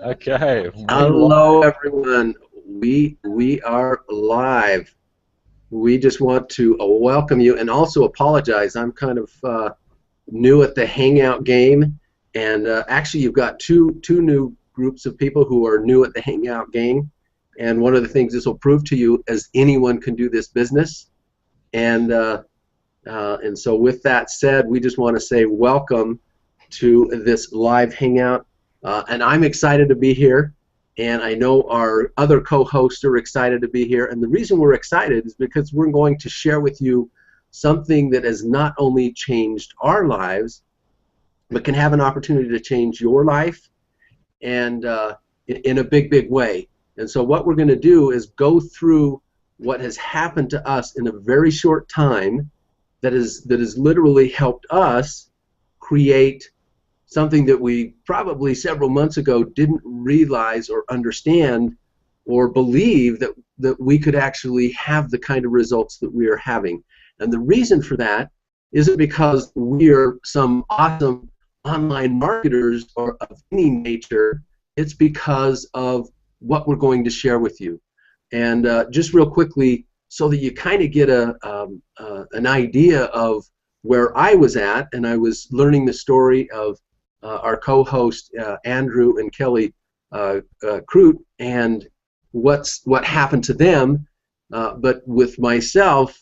Okay, we Hello, live. everyone. We are live. We just want to welcome you and also apologize. I'm kind of new at the Hangout game, and actually, you've got two new groups of people who are new at the Hangout game. And one of the things this will prove to you is anyone can do this business. And so, with that said, we just want to say welcome to this live Hangout. And I'm excited to be here. And I know our other co-hosts are excited to be here. And the reason we're excited is because we're going to share with you something that has not only changed our lives, but can have an opportunity to change your life and in a big, big way. And so what we're going to do is go through what has happened to us in a very short time that has literally helped us create something that we probably several months ago didn't realize or understand or believe that we could actually have the kind of results that we are having. And the reason for that isn't because we are some awesome online marketers or of any nature. It's because of what we're going to share with you. And just real quickly, so that you kind of get an idea of where I was at, and I was learning the story of our co-host Andrew and Kelly Croot and what happened to them. But with myself,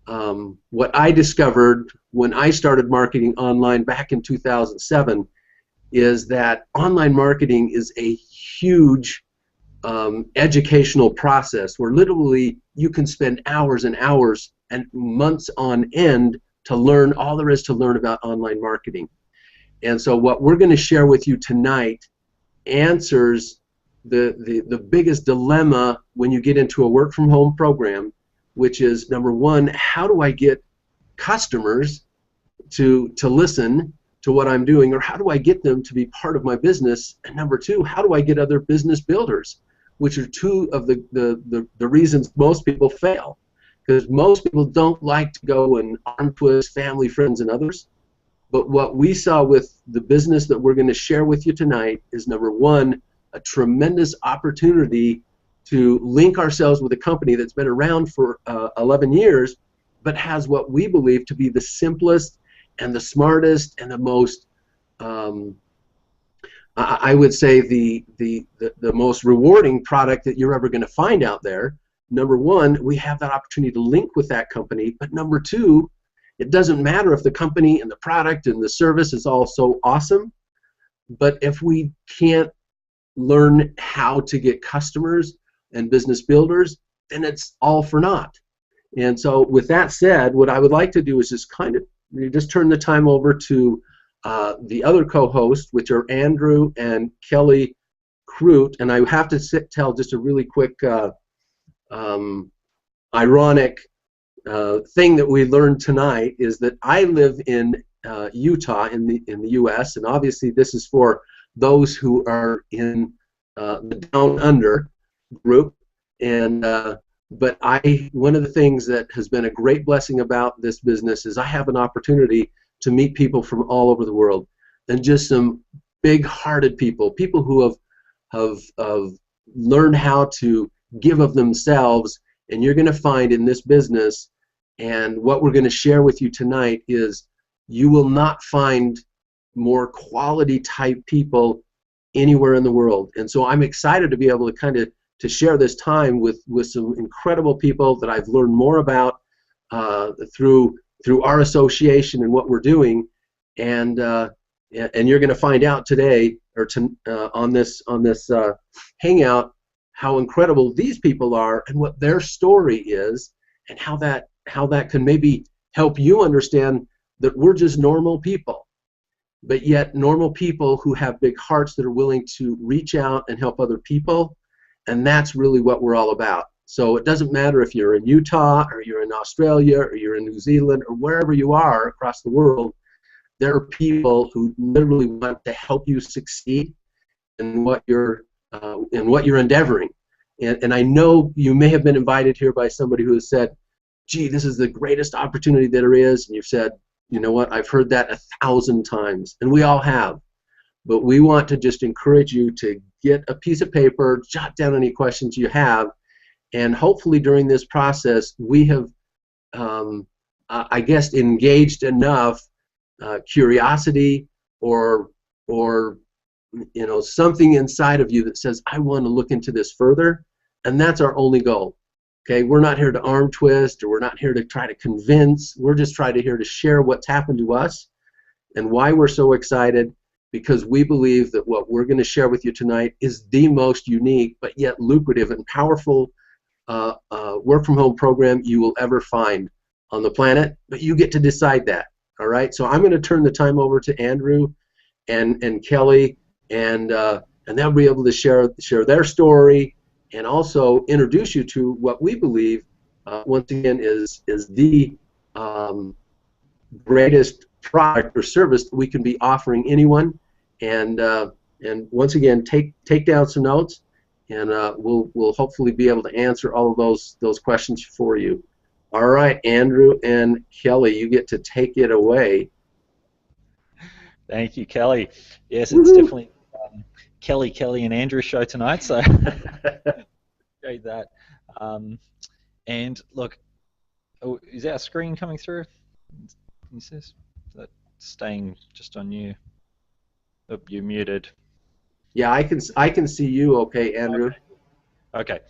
what I discovered when I started marketing online back in 2007 is that online marketing is a huge educational process where literally you can spend hours and hours and months on end to learn all there is to learn about online marketing. And so what we're going to share with you tonight answers the biggest dilemma when you get into a work from home program, which is number one, how do I get customers to listen to what I'm doing, or how do I get them to be part of my business? And number two, how do I get other business builders, which are two of the reasons most people fail. Because most people don't like to go and arm twist family, friends, and others. But what we saw with the business that we're going to share with you tonight is, number one, a tremendous opportunity to link ourselves with a company that's been around for 11 years, but has what we believe to be the simplest and the smartest and the most, I would say, the most rewarding product that you're ever going to find out there. Number one, we have that opportunity to link with that company, but number two, it doesn't matter if the company and the product and the service is all so awesome, but if we can't learn how to get customers and business builders, then it's all for naught. And so with that said, what I would like to do is just turn the time over to the other co-hosts, which are Andrew and Kelly Croot. And I have to tell just a really quick ironic thing that we learned tonight is that I live in Utah in the U.S. and obviously this is for those who are in the down under group. And but one of the things that has been a great blessing about this business is I have an opportunity to meet people from all over the world, and just some big-hearted people who have learned how to give of themselves. And you're going to find in this business, and what we're going to share with you tonight is, you will not find more quality type people anywhere in the world. And so I'm excited to be able to share this time with some incredible people that I've learned more about through our association and what we're doing. And you're going to find out today, or on this Hangout, how incredible these people are and what their story is, and how that can maybe help you understand that we're just normal people, but yet normal people who have big hearts that are willing to reach out and help other people. And that's really what we're all about. So it doesn't matter if you're in Utah or you're in Australia or you're in New Zealand or wherever you are across the world, there are people who literally want to help you succeed in what you're endeavoring. And I know you may have been invited here by somebody who has said, gee, this is the greatest opportunity that there is, and you've said, you know what, I've heard that 1,000 times, and we all have. but we want to just encourage you to get a piece of paper, jot down any questions you have, and hopefully during this process we have, I guess, engaged enough curiosity or something inside of you that says, I want to look into this further, and that's our only goal. Okay, we're not here to arm twist, or we're not here to try to convince. We're just here to share what's happened to us and why we're so excited, because we believe that what we're going to share with you tonight is the most unique but yet lucrative and powerful work from home program you will ever find on the planet, but you get to decide that. All right, so I'm going to turn the time over to Andrew and Kelly, and they'll be able to share their story and also introduce you to what we believe, once again, is the greatest product or service that we can be offering anyone. And once again, take down some notes, and we'll hopefully be able to answer all of those questions for you. All right, Andrew and Kelly, you get to take it away. Thank you, Kelly. Yes, it's definitely Kelly, and Andrew show tonight, so appreciate that. And look, is our screen coming through? Is that staying just on you? Oh, you're muted. Yeah, I can see you okay, Andrew. Okay,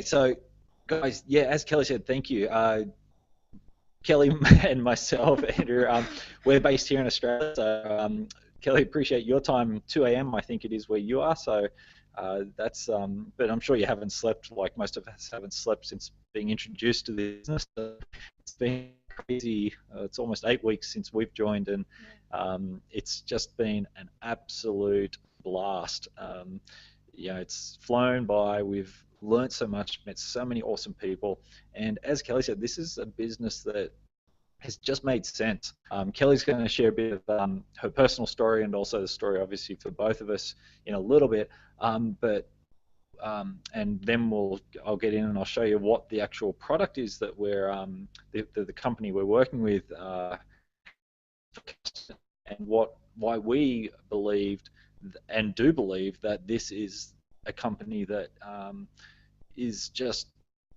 so guys, yeah, as Kelly said, thank you. Kelly and myself, Andrew, we're based here in Australia, so Kelly, appreciate your time. 2 a.m. I think it is where you are, so that's. But I'm sure you haven't slept like most of us haven't slept since being introduced to the business. It's been crazy. It's almost 8 weeks since we've joined, and it's just been an absolute blast. It's flown by. We've learned so much, met so many awesome people, and as Kelly said, this is a business that has just made sense. Kelly's going to share a bit of her personal story and also the story, obviously, for both of us in a little bit, and then I'll get in and I'll show you what the actual product is that we're the company we're working with, and why we believed and do believe that this is a company that is just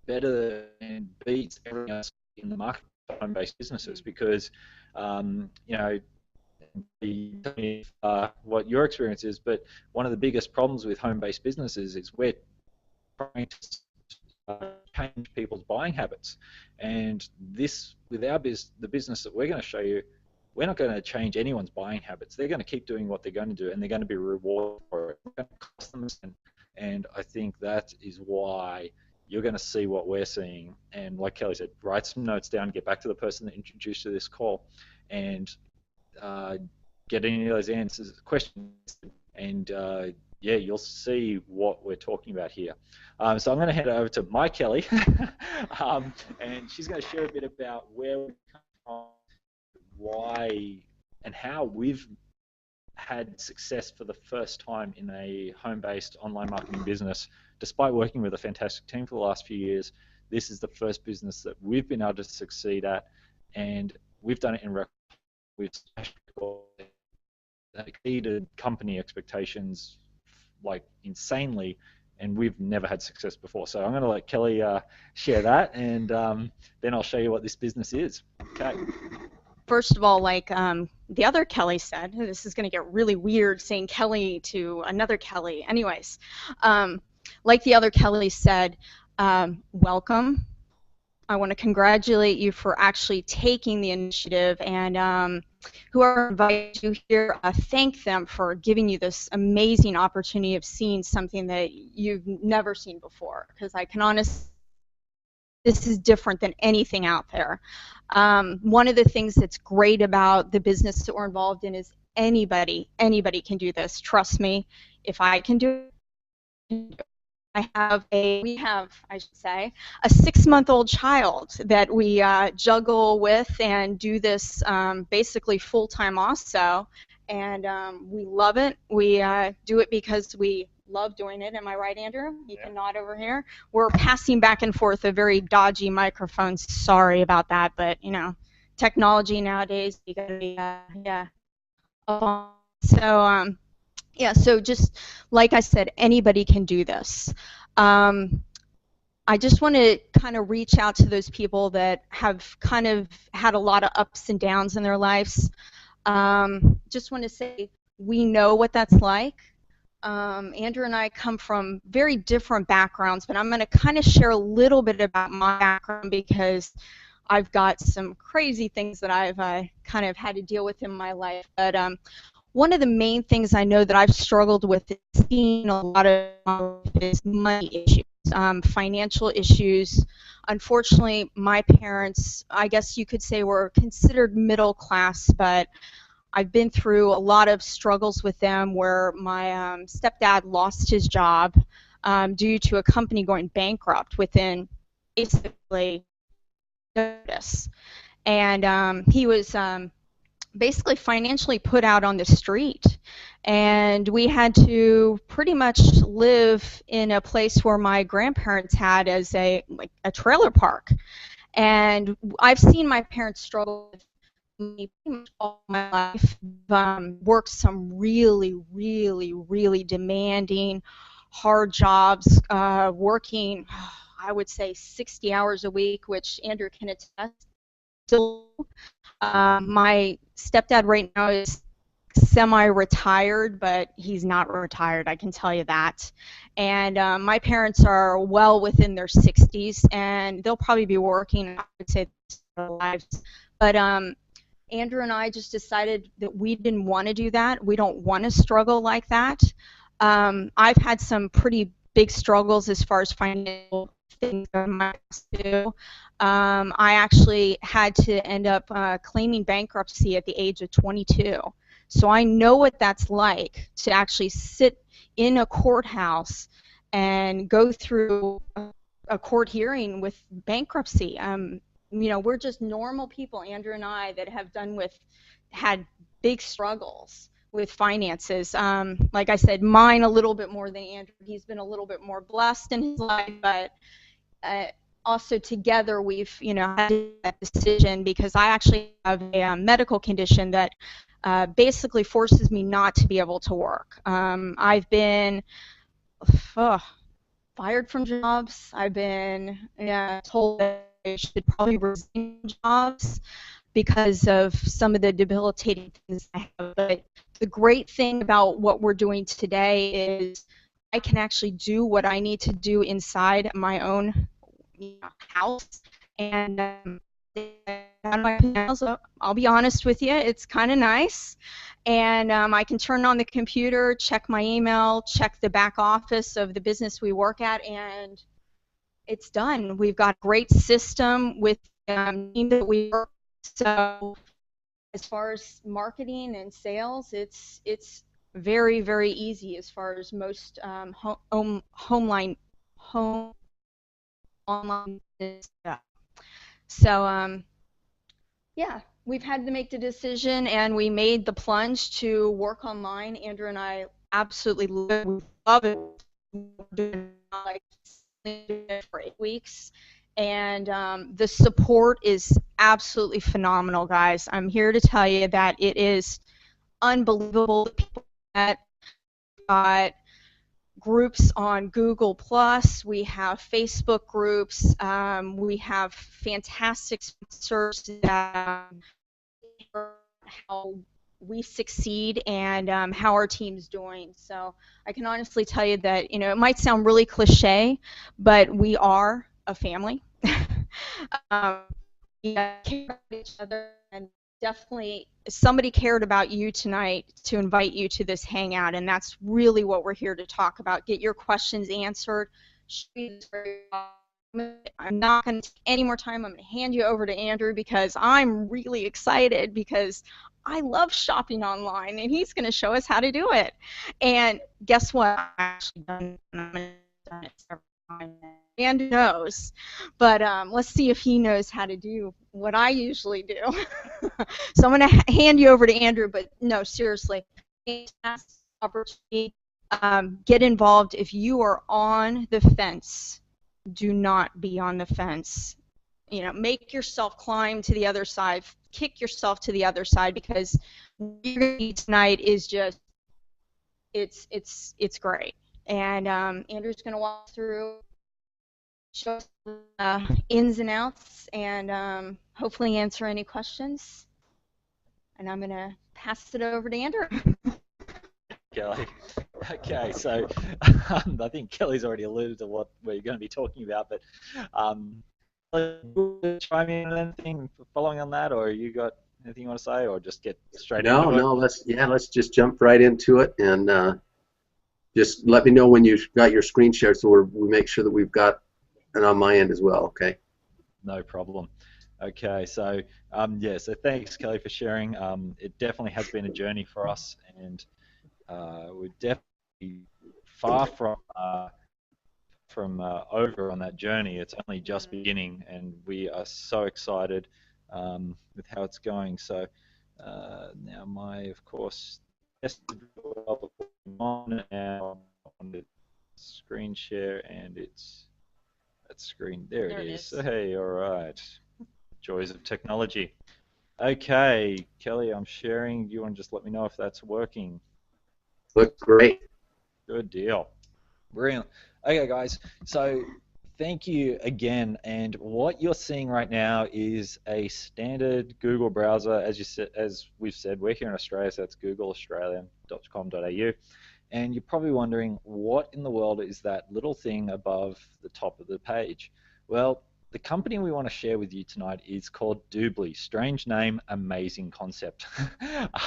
better and beats everything else in the market for home-based businesses, because what your experience is, but one of the biggest problems with home-based businesses is we're trying to change people's buying habits, and this, with the business that we're going to show you, we're not going to change anyone's buying habits. They're going to keep doing what they're going to do, and they're going to be rewarded for it. It's going to cost them, and I think that is why you're going to see what we're seeing. And like Kelly said, write some notes down, get back to the person that introduced you to this call, and get any of those answers, questions, and yeah, you'll see what we're talking about here. So I'm going to head over to my Kelly, and she's going to share a bit about where we come from, why and how we've had success for the first time in a home-based online marketing business. Despite working with a fantastic team for the last few years, this is the first business that we've been able to succeed at, and we've done it in record. We've exceeded company expectations like insanely, and we've never had success before. So I'm going to let Kelly share that, and then I'll show you what this business is. Okay. First of all, like the other Kelly said, this is going to get really weird saying Kelly to another Kelly. Anyways, like the other Kelly said, welcome. I want to congratulate you for actually taking the initiative, and whoever invited you here, thank them for giving you this amazing opportunity of seeing something that you've never seen before, because I can honestly, this is different than anything out there. One of the things that's great about the business that we're involved in is anybody can do this. Trust me, if I can do it, we have, I should say, a 6-month-old child that we juggle with and do this basically full-time also, and we love it. We do it because we love doing it. Am I right, Andrew? You can nod over here. We're passing back and forth a very dodgy microphone. Sorry about that, but you know, technology nowadays, you gotta be yeah. So Yeah, so just like I said, anybody can do this. I just want to kind of reach out to those people that have kind of had a lot of ups and downs in their lives. Just want to say we know what that's like. Andrew and I come from very different backgrounds, but I'm going to kind of share a little bit about my background because I've got some crazy things that I've kind of had to deal with in my life. But one of the main things I know that I've struggled with is seeing a lot of is money issues, financial issues. Unfortunately, my parents, I guess you could say, were considered middle class, but I've been through a lot of struggles with them where my stepdad lost his job due to a company going bankrupt within basically notice. And he was basically financially put out on the street. And we had to pretty much live in a place where my grandparents had as a trailer park. And I've seen my parents struggle with me pretty much all my life. Worked some really, really, really demanding, hard jobs, working, I would say 60 hours a week, which Andrew can attest. Still, my stepdad right now is semi-retired, but he's not retired, I can tell you that. And my parents are well within their 60s, and they'll probably be working, I would say, their lives. But Andrew and I just decided that we didn't want to do that. We don't want to struggle like that. I've had some pretty big struggles as far as financial things in my past too. I actually had to end up claiming bankruptcy at the age of 22. So I know what that's like to actually sit in a courthouse and go through a court hearing with bankruptcy. You know, we're just normal people, Andrew and I, that have had big struggles with finances. Like I said, mine a little bit more than Andrew. He's been a little bit more blessed in his life, but also together we've, you know, had that decision because I actually have a medical condition that basically forces me not to be able to work. I've been fired from jobs. I've been told that I should probably resign jobs because of some of the debilitating things I have. But the great thing about what we're doing today is I can actually do what I need to do inside my own house. And I'll be honest with you, it's kind of nice. And I can turn on the computer, check my email, check the back office of the business we work at, and it's done. We've got a great system with the team that we work with. So as far as marketing and sales, it's very, very easy as far as most home online stuff. So yeah, we've had to make the decision, and we made the plunge to work online. Andrew and I absolutely love it. We're doing it for 8 weeks, and the support is absolutely phenomenal, guys. I'm here to tell you that it is unbelievable. The people that got groups on Google Plus, we have Facebook groups, we have fantastic sponsors that how we succeed and how our team's doing. So I can honestly tell you that, you know, it might sound really cliche, but we are a family. We care about each other, and definitely somebody cared about you tonight to invite you to this hangout, and that's really what we're here to talk about. Get your questions answered. I'm not going to take any more time. I'm going to hand you over to Andrew because I'm really excited because I love shopping online, and he's going to show us how to do it. And guess what? I've actually done it several times. Andrew knows, but let's see if he knows how to do what I usually do. So I'm going to hand you over to Andrew, but no, seriously, opportunity. Get involved. If you are on the fence, do not be on the fence. You know, make yourself climb to the other side, kick yourself to the other side, because what you're going to need tonight is just it's great. And Andrew's going to walk through, show us ins and outs, and hopefully answer any questions. And I'm going to pass it over to Andrew. Kelly. Okay, so I think Kelly's already alluded to what we're going to be talking about, but chime in on anything following on that, or you got anything you want to say, or just get straight into it? No, let's just jump right into it, and just let me know when you've got your screen shared, so we make sure that we've got it on my end as well. Okay. No problem. Okay, so so thanks, Kelly, for sharing. It definitely has been a journey for us, and we're definitely far from over on that journey. It's only just beginning, and we are so excited with how it's going. So now of course, on now on the screen share, and it's that screen. There it is. Hey, all right. Joys of technology. Okay, Kelly, I'm sharing. You want to just let me know if that's working? Looks great. Good deal. Brilliant. Okay, guys. So thank you again. And what you're seeing right now is a standard Google browser. As we've said, we're here in Australia, so that's googleaustralia.com.au. And you're probably wondering, what in the world is that little thing above the top of the page? Well, the company we want to share with you tonight is called Doobly. Strange name, amazing concept.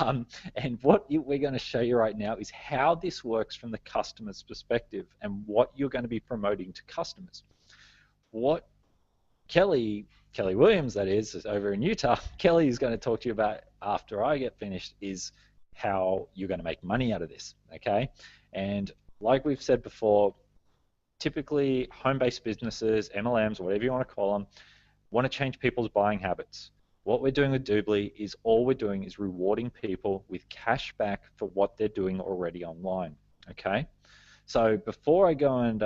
And what we're going to show you right now is how this works from the customer's perspective and what you're going to be promoting to customers. What Kelly Williams, that is over in Utah, Kelly is going to talk to you about after I get finished is how you're going to make money out of this, okay? And like we've said before, typically home-based businesses, MLMs, whatever you want to call them, want to change people's buying habits. What we're doing with Doobly is all we're doing is rewarding people with cash back for what they're doing already online, okay? So before I go and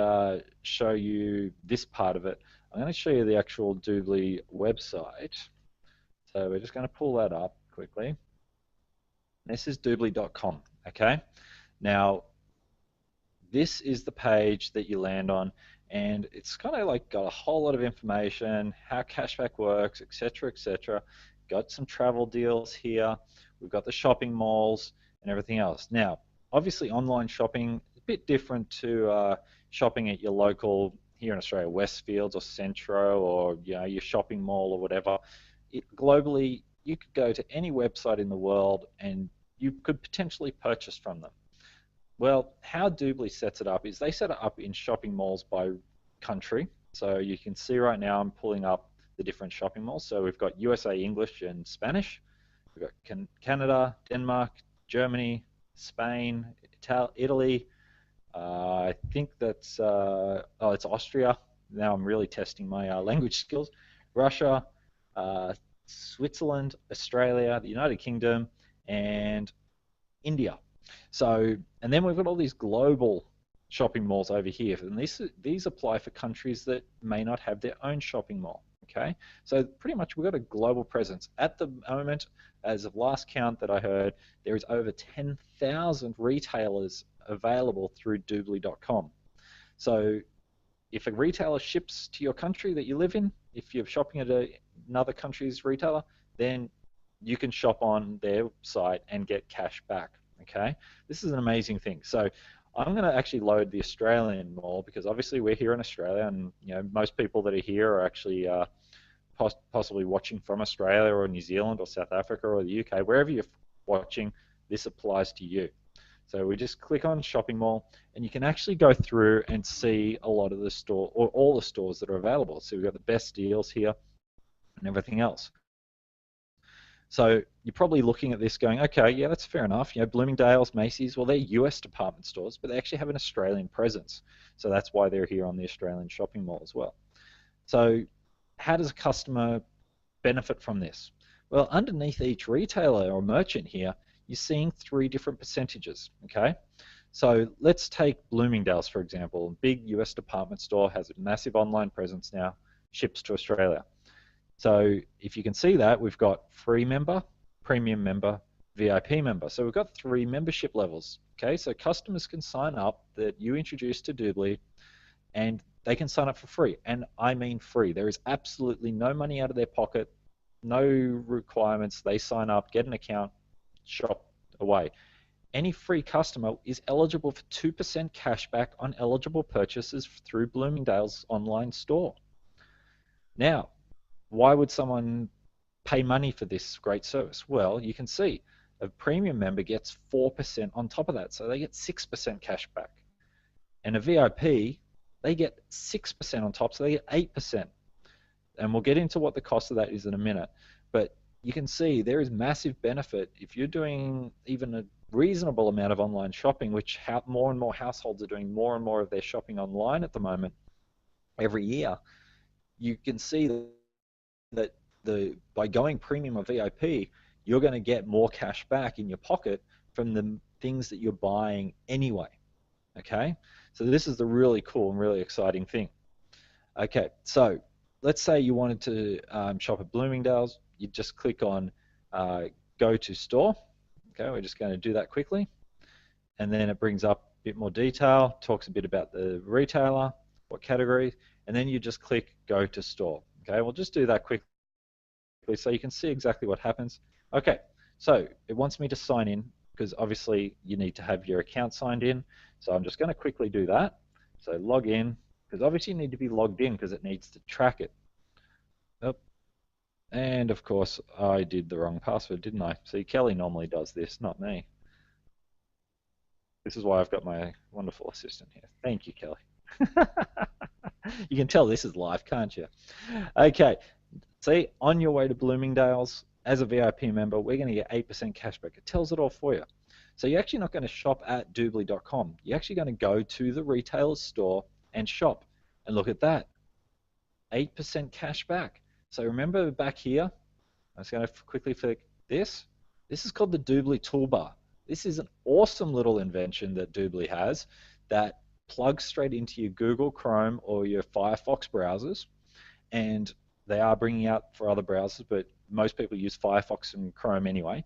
show you this part of it, I'm going to show you the actual Doobly website. So we're just going to pull that up quickly. This is doobly.com, okay? Now, this is the page that you land on, and it's kind of like got a whole lot of information, how cashback works, etc., etc. Got some travel deals here. We've got the shopping malls and everything else. Now, obviously, online shopping is a bit different to shopping at your local, here in Australia, Westfields or Centro, or your shopping mall or whatever. Globally, you could go to any website in the world and you could potentially purchase from them. Well, how Doobly sets it up is they set it up in shopping malls by country. So you can see right now I'm pulling up the different shopping malls. So we've got USA English and Spanish. We've got Canada, Denmark, Germany, Spain, Italy. I think that's, it's Austria. Now I'm really testing my language skills. Russia, Switzerland, Australia, the United Kingdom, and India. So, and then we've got all these global shopping malls over here, and these apply for countries that may not have their own shopping mall. Okay, so pretty much we've got a global presence. At the moment, as of last count that I heard, there is over 10,000 retailers available through Doobly.com. So if a retailer ships to your country that you live in, if you're shopping at another country's retailer, then you can shop on their site and get cash back. Okay, this is an amazing thing. So I'm going to actually load the Australian mall because obviously we're here in Australia, and most people that are here are actually possibly watching from Australia or New Zealand or South Africa or the UK. Wherever you're watching, this applies to you. So we just click on shopping mall, and you can actually go through and see a lot of the store or all the stores that are available. So we've got the best deals here and everything else. So you're probably looking at this going, okay, yeah, that's fair enough. Bloomingdale's, Macy's, well, they're US department stores, but they actually have an Australian presence. So that's why they're here on the Australian shopping mall as well. So how does a customer benefit from this? Well, underneath each retailer or merchant here, you're seeing 3 different percentages, okay? So let's take Bloomingdale's, for example. A big US department store, has a massive online presence now, ships to Australia. So if you can see that, we've got free member, premium member, VIP member. So we've got 3 membership levels. Okay, so customers can sign up that you introduce to Doobly, and they can sign up for free. And I mean free. There is absolutely no money out of their pocket, no requirements. They sign up, get an account, shop away. Any free customer is eligible for 2% cashback on eligible purchases through Bloomingdale's online store. Now, why would someone pay money for this great service? Well, you can see a premium member gets 4% on top of that, so they get 6% cash back. And a VIP, they get 6% on top, so they get 8%. And we'll get into what the cost of that is in a minute. But you can see there is massive benefit if you're doing even a reasonable amount of online shopping, which more and more households are doing more and more of their shopping online at the moment every year. You can see that by going premium or VIP, you're going to get more cash back in your pocket from the things that you're buying anyway. Okay, so this is the really cool and really exciting thing. Okay, so let's say you wanted to shop at Bloomingdale's. You just click on Go to Store. Okay, we're just going to do that quickly, and then it brings up a bit more detail, talks a bit about the retailer, what category, and then you just click Go to Store. Okay, we'll just do that quickly so you can see exactly what happens. Okay, so it wants me to sign in because obviously you need to have your account signed in. So I'm just going to quickly do that. So log in, because obviously you need to be logged in because it needs to track it. Oh, and of course I did the wrong password, didn't I? See, Kelly normally does this, not me. This is why I've got my wonderful assistant here. Thank you, Kelly. You can tell this is live, can't you? Okay, see, on your way to Bloomingdale's, as a VIP member, we're going to get 8% cashback. It tells it all for you. So you're actually not going to shop at doobly.com. You're actually going to go to the retailer's store and shop. And look at that, 8% cashback. So remember back here, I'm just going to quickly flick this. This is called the Doobly Toolbar. This is an awesome little invention that Doobly has that plugs straight into your Google Chrome or your Firefox browsers. And they are bringing out for other browsers, but most people use Firefox and Chrome anyway.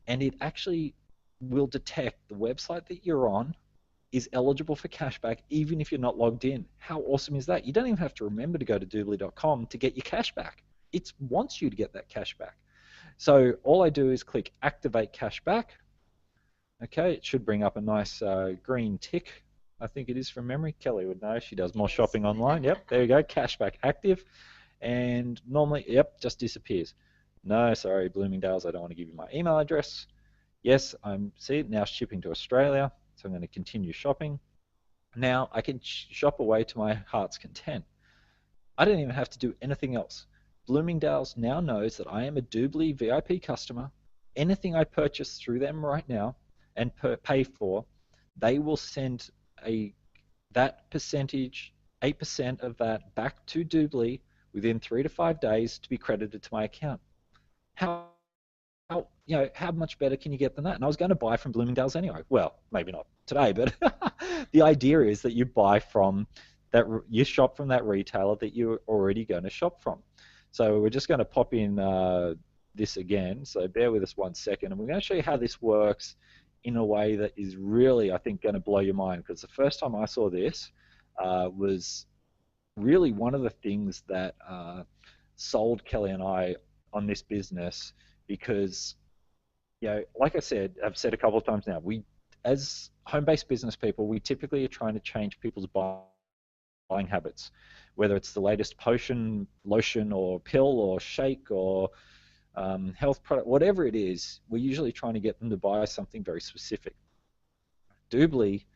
And it actually will detect the website that you're on is eligible for cashback even if you're not logged in. How awesome is that? You don't even have to remember to go to doobly.com to get your cashback. It wants you to get that cashback. So all I do is click Activate Cashback. Okay, it should bring up a nice green tick. I think it is from memory. Kelly would know. She does more shopping online. Yep, there you go. Cashback active. And normally, yep, just disappears. No, sorry, Bloomingdale's, I don't want to give you my email address. Yes, see it now shipping to Australia, so I'm going to continue shopping. Now I can shop away to my heart's content. I don't even have to do anything else. Bloomingdale's now knows that I am a Doobly VIP customer. Anything I purchase through them right now and pay for, they will send that percentage, 8% of that, back to Doobly within 3 to 5 days to be credited to my account. How much better can you get than that? And I was going to buy from Bloomingdale's anyway. Well, maybe not today, but the idea is that you buy from that, you shop from that retailer that you're already going to shop from. So we're just going to pop in this again. So bear with us 1 second, and we're going to show you how this works in a way that is really, I think, going to blow your mind. Because the first time I saw this was really one of the things that sold Kelly and I on this business, because, like I've said a couple of times now, we, as home-based business people, we typically are trying to change people's buying habits, whether it's the latest potion, lotion, or pill, or shake, or health product, whatever it is, we're usually trying to get them to buy something very specific. Doobly,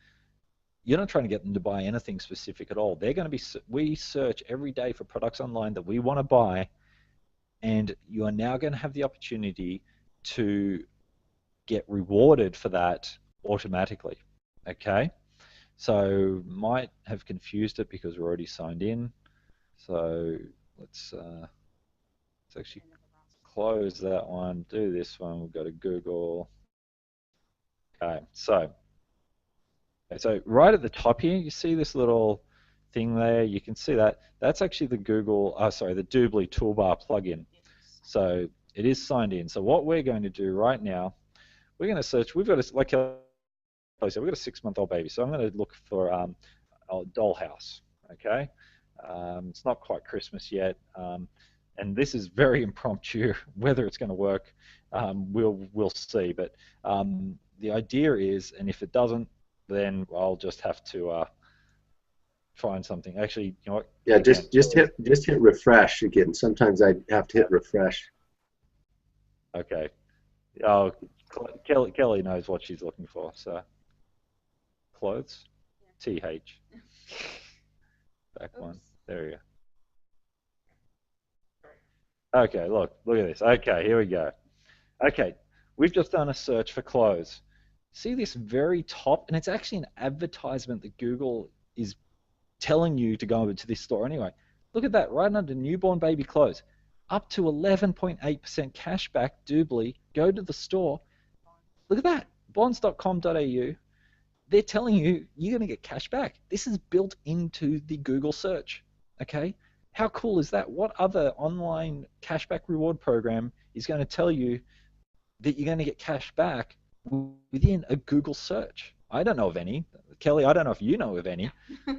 you're not trying to get them to buy anything specific at all. They're going to be, we search every day for products online that we want to buy, and you are now going to have the opportunity to get rewarded for that automatically. Okay, so might have confused it because we're already signed in. So let's actually close that one, do this one. We'll go to Google. Okay, so right at the top here, you see this little thing there. You can see that that's actually the the Doobly Toolbar plugin. So it is signed in. So what we're going to do right now, we're going to search. We've got like Kelly said, we've got a 6-month-old baby, so I'm going to look for a dollhouse. Okay, it's not quite Christmas yet, and this is very impromptu. Whether it's going to work, we'll see. But the idea is, and if it doesn't, then I'll just have to find something. Actually, you know what? Yeah, Again, just hit refresh again. Sometimes I have to hit refresh. okay. Oh, Kelly knows what she's looking for. So clothes, TH. Back one. There we go. Okay, look at this. Okay, here we go. Okay, we've just done a search for clothes. See this very top, and it's actually an advertisement that Google is telling you to go over to this store anyway. Look at that, right under newborn baby clothes. Up to 11.8% cash back, doubly. Go to the store. Look at that, bonds.com.au. They're telling you you're going to get cash back. This is built into the Google search, okay? How cool is that? What other online cashback reward program is going to tell you that you're going to get cash back within a Google search? I don't know of any. Kelly, I don't know if you know of any.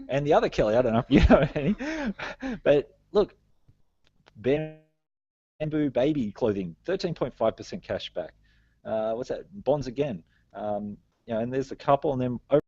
And the other Kelly, I don't know if you know of any. But look, Bamboo baby clothing, 13.5% cash back. What's that? Bonds again. You know, and there's a couple, and then over